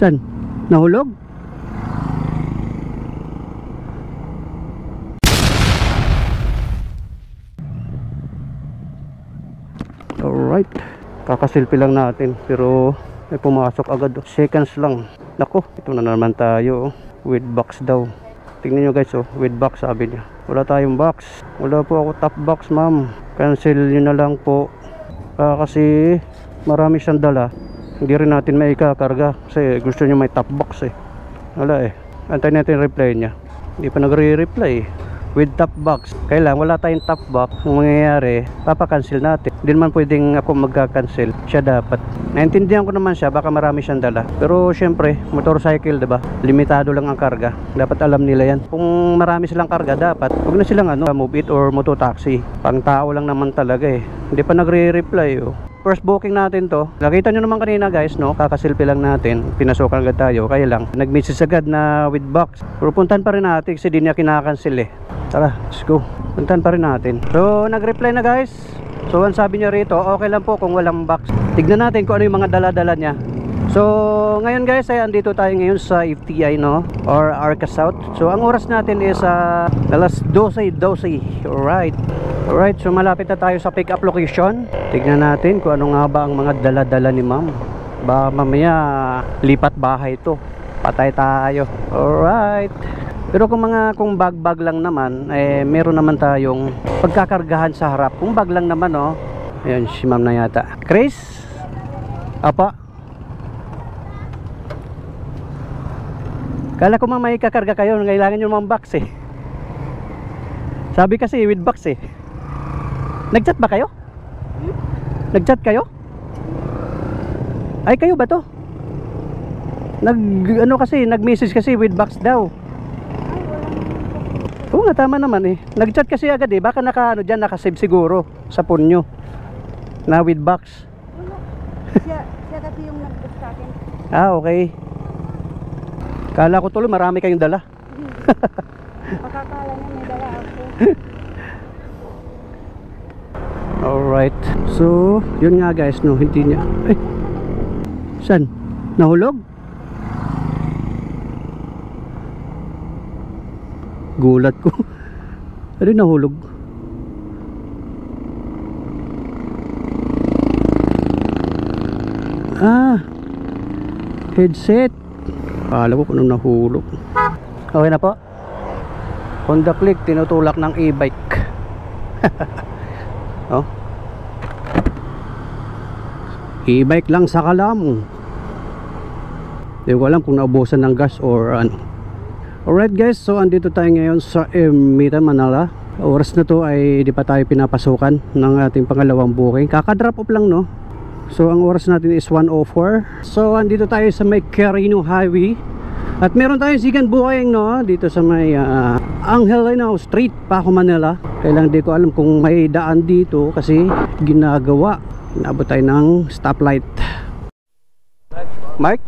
Saan? Nahulog? Alright, kakaselfie lang natin pero may pumasok agad. Seconds lang. Nako, ito na naman tayo. With box daw. Tingnan nyo guys, with box sabi niya. Wala tayong box. Wala po ako top box, ma'am. Cancel nyo na lang po. Kasi marami siyang dala. Hindi rin natin may ikakarga kasi gusto nyo may top box eh. Wala eh. Antayin natin reply niya. Hindi pa nagre-reply eh. With top box. Kailan wala tayong top box, ang mangyayari, papakancel natin. Hindi naman pwedeng ako magka-cancel. Siya dapat. Naintindihan ko naman siya, baka marami siyang dala. Pero syempre, motorcycle, 'di ba? Limitado lang ang karga. Dapat alam nila 'yan. Kung marami silang karga, dapat huwag na silang move it or mototaxi. Pang tao lang naman talaga eh. Hindi pa nagre-reply oh. First booking natin to. Nakita nyo naman kanina guys, no? Kakaselfie lang natin. Pinasukan agad tayo. Kaya lang, nag-message agad na with box. Pero puntan pa rin natin kasi di niya kinakancel eh. Tara, let's go. Puntan pa rin natin. So, nag-reply na guys. So, ang sabi niya rito, okay lang po kung walang box. Tignan natin kung ano yung mga dala-dala niya. So, ngayon guys, ay andito tayo ngayon sa FTI, no? Or Arca South. So, ang oras natin is alas 12:12. Alright. Alright, so malapit na tayo sa pick-up location. Tignan natin kung ano nga ba ang mga dala-dala ni ma'am. Ba mamaya lipat bahay ito. Patay tayo. Alright. Pero kung bag-bag lang naman, meron naman tayong pagkakargahan sa harap. Kung bag lang naman, oh. Ayun, si ma'am na yata. Chris? Apa? Kala ko may kakarga kayo, kailangan nyo naman box eh. Sabi kasi with box eh. Nag-chat ba kayo? Nag-chat kayo? Ay, kayo ba to? Nag-message kasi with box daw. Oo nga, tama naman eh. Nag-chat kasi agad eh. Baka dyan, nakasave siguro sa phone nyo na with box. Siya kasi yung nag-book sa akin. Ah, okay. Kala ko tuloy marami kayong dala. Makakala niya may dala ako. Alright. So, yun nga guys, no, hindi niya. Ay. Saan? Nahulog? Gulat ko. Ano nahulog? Ah. Headset. Akala ko kung anong nahulog. Okay na po. Honda Click, tinutulak ng e-bike. Oh. E-bike lang sa Kalamong. Hindi ko alam kung naubusan ng gas or ano. Alright guys, so andito tayo ngayon sa Ermita, Manila. Oras na to ay di pa tayo pinapasukan ng ating pangalawang booking. Kaka-drop off lang, no? So ang oras natin is 1:04. So andito tayo sa may Carino Highway. At meron tayong sigan booking, no? Dito sa may Angelino Street, Paco, Manila. Kaya lang di ko alam kung may daan dito kasi ginagawa. Inabot tayo ng stoplight. Mike?